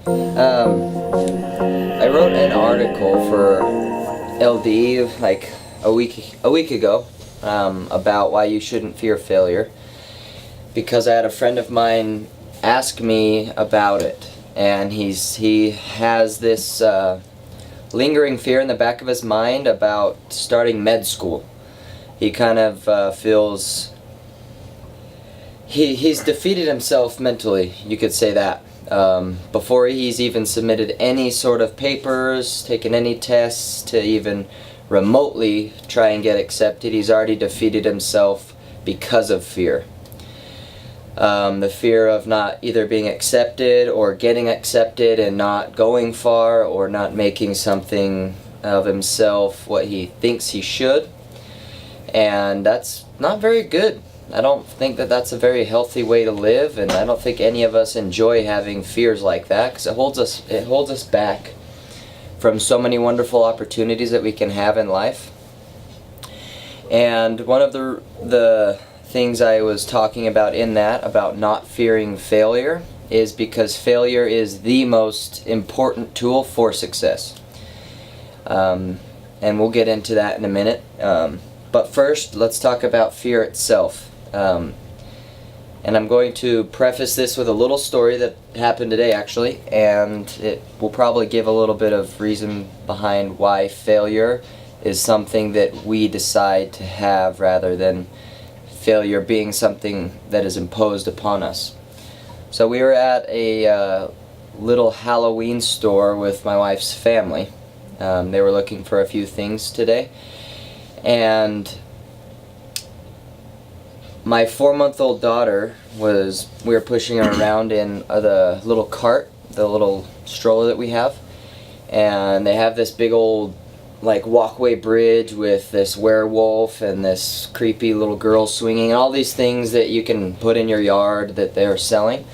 I wrote an article for LD like a week ago about why you shouldn't fear failure, because I had a friend of mine ask me about it, and he has this lingering fear in the back of his mind about starting med school. He kind of feels he's defeated himself mentally, you could say that. Before he's even submitted any sort of papers, taken any tests to even remotely try and get accepted, he's already defeated himself because of fear. The fear of not either being accepted or getting accepted and not going far, or not making something of himself what he thinks he should. And that's not very good. I don't think that that's a very healthy way to live, and I don't think any of us enjoy having fears like that, because it holds us back from so many wonderful opportunities that we can have in life. And one of the things I was talking about in that, about not fearing failure, is because failure is the most important tool for success. And we'll get into that in a minute. But first, let's talk about fear itself. And I'm going to preface this with a little story that happened today, actually, and it will probably give a little bit of reason behind why failure is something that we decide to have, rather than failure being something that is imposed upon us. So we were at a little Halloween store with my wife's family. They were looking for a few things today, and my 4-month-old daughter we were pushing her around in the little cart, the little stroller that we have, and they have this big old like walkway bridge with this werewolf and this creepy little girl swinging, and all these things that you can put in your yard that they're selling.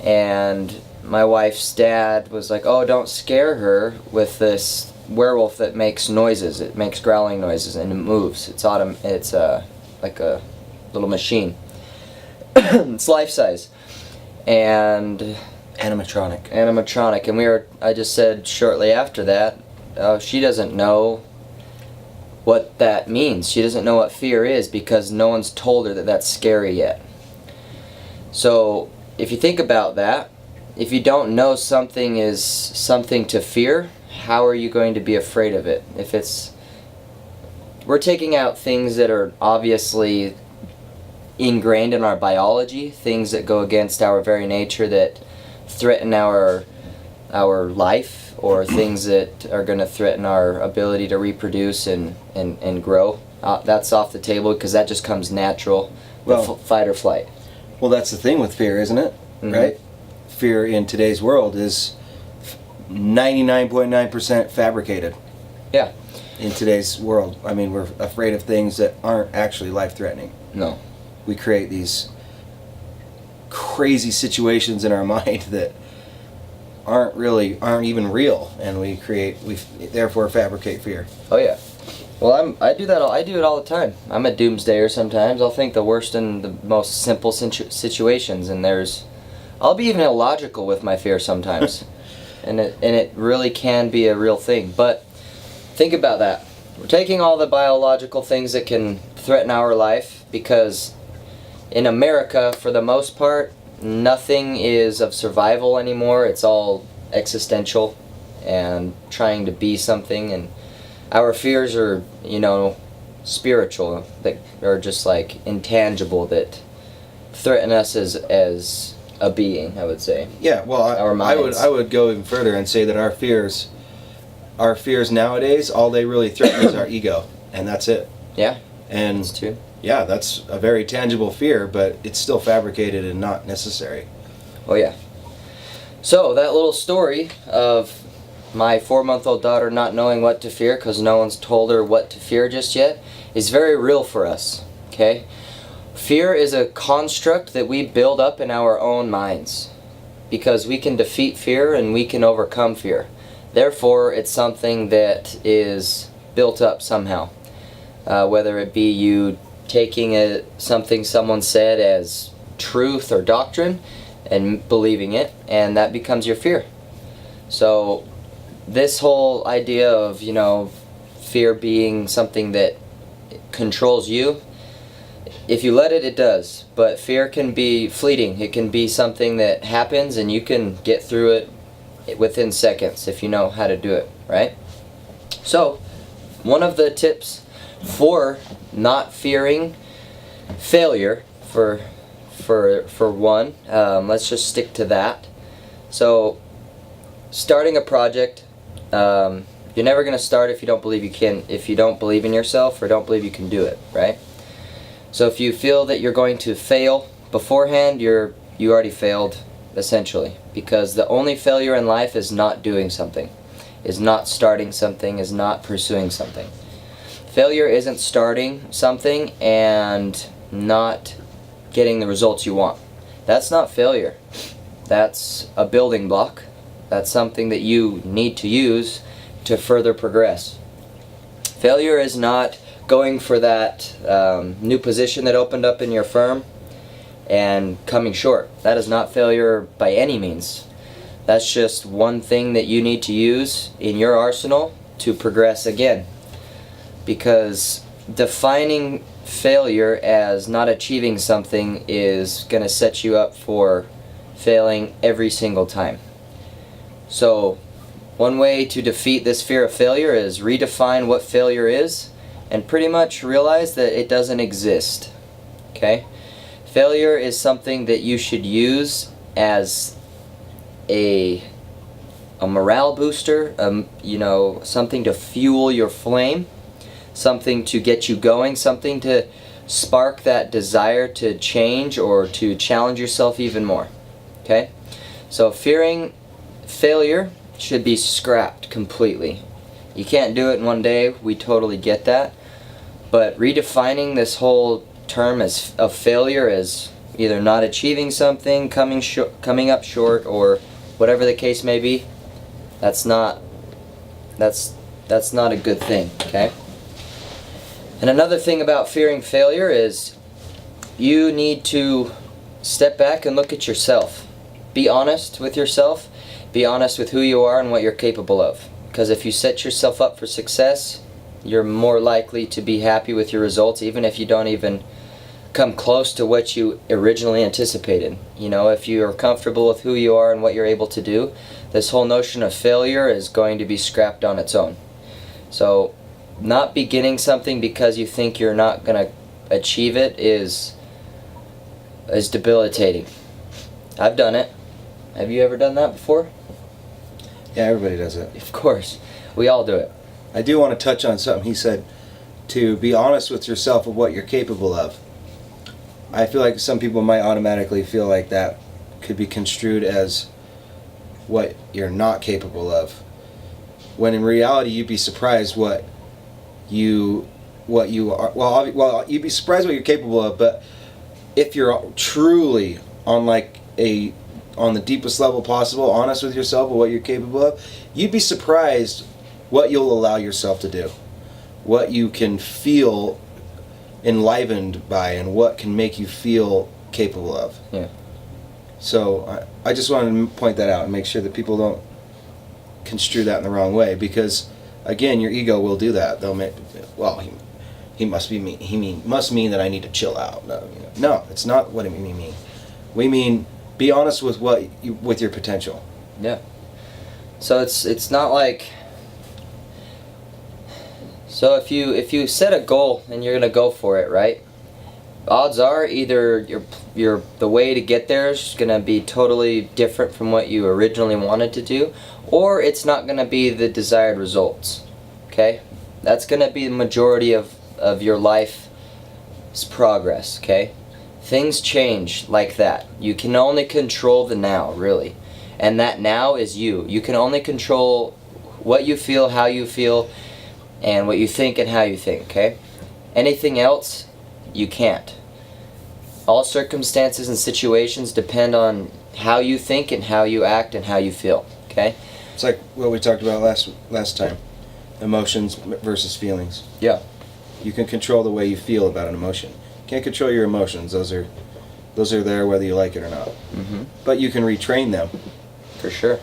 And my wife's dad was like, "Oh, don't scare her with this werewolf that makes noises. It makes growling noises and it moves. It's like a little machine. It's life size and animatronic." And I just said shortly after that, she doesn't know what that means. She doesn't know what fear is, because no one's told her that that's scary yet. So if you think about that, if you don't know something is something to fear, how are you going to be afraid of it? We're taking out things that are obviously ingrained in our biology, things that go against our very nature, that threaten our life, or things that are going to threaten our ability to reproduce and grow. That's off the table, because that just comes natural, fight or flight. Well, that's the thing with fear, isn't it? Mm-hmm. Right? Fear in today's world is 99.9% fabricated. Yeah. In today's world. I mean, we're afraid of things that aren't actually life-threatening. No. We create these crazy situations in our mind that aren't even real, and we therefore fabricate fear. Oh yeah. Well, I do it all the time. I'm a doomsdayer sometimes. I'll think the worst in the most simple situations, and I'll be even illogical with my fear sometimes. and it really can be a real thing. But think about that. We're taking all the biological things that can threaten our life, because in America, for the most part, nothing is of survival anymore. It's all existential and trying to be something, and our fears are, spiritual, that are just like intangible, that threaten us as a being, I would say. Yeah, well, I would go even further and say that our fears nowadays, all they really threaten is our ego, and that's it. Yeah, and that's true. Yeah, that's a very tangible fear, but it's still fabricated and not necessary. Oh yeah. So that little story of my 4-month-old daughter not knowing what to fear, because no one's told her what to fear just yet, is very real for us. Okay? Fear is a construct that we build up in our own minds, because we can defeat fear and we can overcome fear. Therefore, it's something that is built up somehow. Whether it be you taking something someone said as truth or doctrine and believing it, and that becomes your fear. So this whole idea of, fear being something that controls you, if you let it, it does. But fear can be fleeting. It can be something that happens and you can get through it within seconds if you know how to do it, right? So, one of the tips for not fearing failure, for one, let's just stick to that. So, starting a project, you're never going to start if you don't believe you can, if you don't believe in yourself or don't believe you can do it, right? So if you feel that you're going to fail beforehand, you already failed, essentially, because the only failure in life is not doing something, is not starting something, is not pursuing something. Failure isn't starting something and not getting the results you want. That's not failure. That's a building block. That's something that you need to use to further progress. Failure is not going for that new position that opened up in your firm and coming short. That is not failure by any means. That's just one thing that you need to use in your arsenal to progress again. Because defining failure as not achieving something is going to set you up for failing every single time. So, one way to defeat this fear of failure is redefine what failure is and pretty much realize that it doesn't exist. Okay? Failure is something that you should use as a morale booster, something to fuel your flame, something to get you going, something to spark that desire to change or to challenge yourself even more. Okay? So fearing failure should be scrapped completely. You can't do it in one day, we totally get that. But redefining this whole term of failure as either not achieving something, coming up short, or whatever the case may be, that's not a good thing, okay? And another thing about fearing failure is you need to step back and look at yourself. Be honest with yourself. Be honest with who you are and what you're capable of. Because if you set yourself up for success, you're more likely to be happy with your results, even if you don't even come close to what you originally anticipated. If you're comfortable with who you are and what you're able to do, this whole notion of failure is going to be scrapped on its own. So, not beginning something because you think you're not going to achieve it is debilitating. I've done it. Have you ever done that before? Yeah, everybody does it. Of course. We all do it. I do want to touch on something he said, to be honest with yourself of what you're capable of. I feel like some people might automatically feel like that could be construed as what you're not capable of, when in reality you'd be surprised what you are. Well, you'd be surprised what you're capable of, but if you're truly on the deepest level possible, honest with yourself of what you're capable of, you'd be surprised what you'll allow yourself to do, what you can feel enlivened by, and what can make you feel capable of. Yeah. So I just wanted to point that out and make sure that people don't construe that in the wrong way, because again, your ego will do that. They'll make, well, he must be mean. Must mean that I need to chill out. No, it's not what we mean. We mean be honest with with your potential. Yeah. So it's not like. So if you set a goal and you're gonna go for it, right? Odds are either the way to get there is gonna be totally different from what you originally wanted to do, or it's not gonna be the desired results. Okay? That's gonna be the majority of your life's progress, okay? Things change like that. You can only control the now, really. And that now is you. You can only control what you feel, how you feel, and what you think and how you think, okay? Anything else, you can't. All circumstances and situations depend on how you think and how you act and how you feel, okay? It's like what we talked about last time. Emotions versus feelings. Yeah. You can control the way you feel about an emotion. You can't control your emotions. Those are there whether you like it or not. Mm-hmm. But you can retrain them. For sure.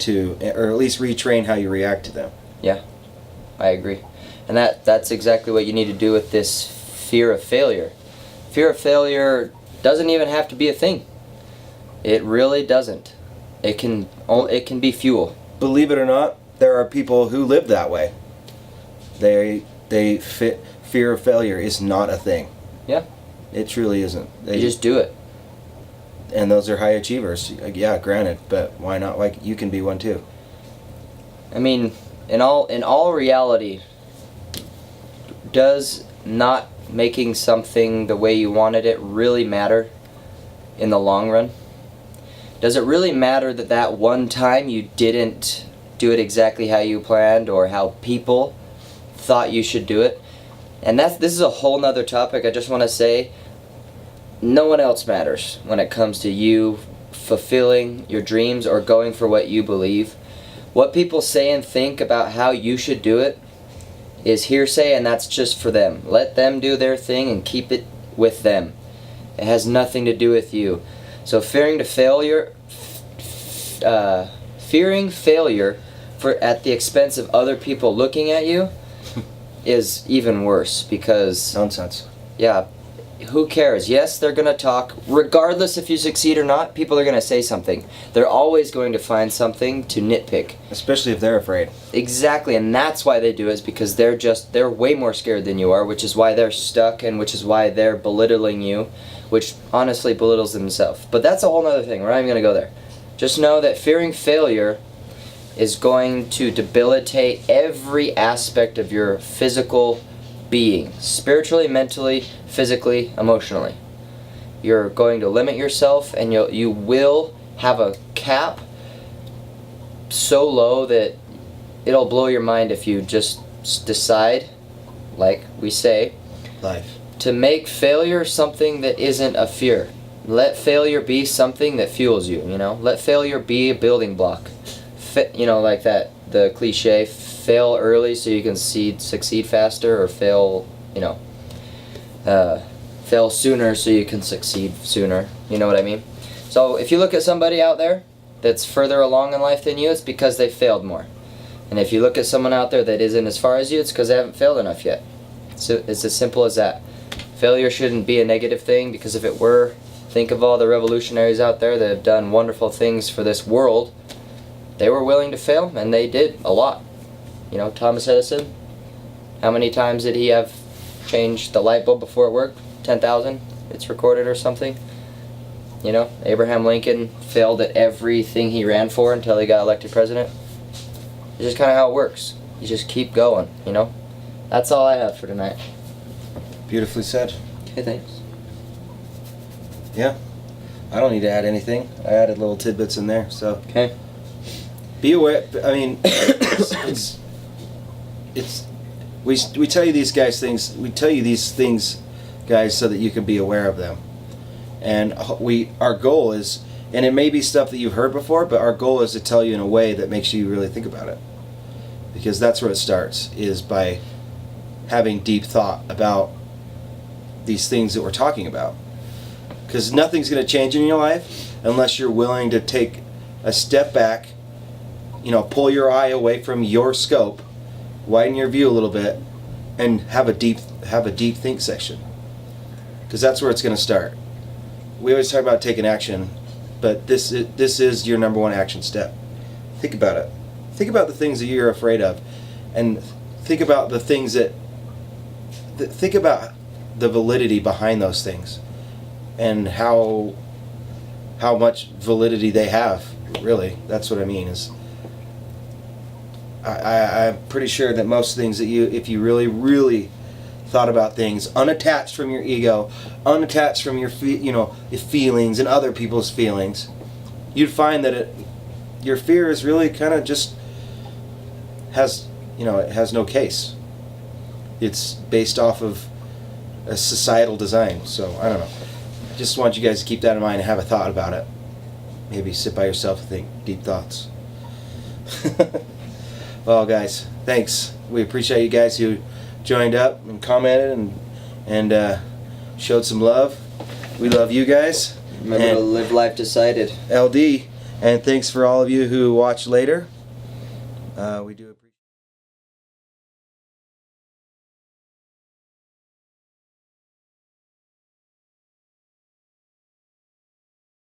or at least retrain how you react to them. I agree. And that's exactly what you need to do with this fear of failure. Fear of failure doesn't even have to be a thing. It really doesn't. It can be fuel. Believe it or not, there are people who live that way. Fear of failure is not a thing. Yeah. It truly isn't. You just do it. And those are high achievers. Yeah, granted, but why not? Like, you can be one too. I mean, in all reality, does not making something the way you wanted it really matter in the long run? Does it really matter that one time you didn't do it exactly how you planned or how people thought you should do it? And this is a whole nother topic. I just want to say, no one else matters when it comes to you fulfilling your dreams or going for what you believe. What people say and think about how you should do it is hearsay, and that's just for them. Let them do their thing and keep it with them. It has nothing to do with you. So fearing failure at the expense of other people looking at you is even worse, because Nonsense. yeah, who cares? Yes, they're going to talk. Regardless if you succeed or not, people are going to say something. They're always going to find something to nitpick. Especially if they're afraid. Exactly, and that's why they do it, is because they're way more scared than you are, which is why they're stuck and which is why they're belittling you, which honestly belittles themselves. But that's a whole other thing. We're not even going to go there. Just know that fearing failure is going to debilitate every aspect of your physical being, spiritually, mentally, physically, emotionally. You're going to limit yourself, and you will have a cap so low that it'll blow your mind if you just decide, like we say, Life. to make failure something that isn't a fear. Let failure be something that fuels you, Let failure be a building block. Like the cliche, fail early so you can succeed faster, or fail sooner so you can succeed sooner. You know what I mean? So if you look at somebody out there that's further along in life than you, it's because they failed more. And if you look at someone out there that isn't as far as you, it's because they haven't failed enough yet. So it's as simple as that. Failure shouldn't be a negative thing, because if it were, think of all the revolutionaries out there that have done wonderful things for this world. They were willing to fail, and they did a lot. Thomas Edison, how many times did he have changed the light bulb before it worked? 10,000? It's recorded or something. Abraham Lincoln failed at everything he ran for until he got elected president. It's just kind of how it works. You just keep going, That's all I have for tonight. Beautifully said. Okay, thanks. Yeah. I don't need to add anything. I added little tidbits in there, so. Okay. Be aware. I mean, we tell you these guys things. We tell you these things, guys, so that you can be aware of them. And our goal is, and it may be stuff that you've heard before, but our goal is to tell you in a way that makes you really think about it. Because that's where it starts, is by having deep thought about these things that we're talking about. Because nothing's going to change in your life unless you're willing to take a step back, pull your eye away from your scope, widen your view a little bit, and have a deep think section. Because that's where it's going to start. We always talk about taking action, but this is your number one action step. Think about it. Think about the things that you're afraid of, and think about the things think about the validity behind those things, and how much validity they have. Really, that's what I mean. Is I'm pretty sure that most things that if you really, really thought about things unattached from your ego, unattached from your feelings and other people's feelings, you'd find that your fear is really kind of just has no case. It's based off of a societal design. So I don't know. I just want you guys to keep that in mind and have a thought about it. Maybe sit by yourself and think deep thoughts. Well, guys, thanks. We appreciate you guys who joined up and commented and showed some love. We love you guys. Remember to live life decided. LD, And thanks for all of you who watch later. We do appreciate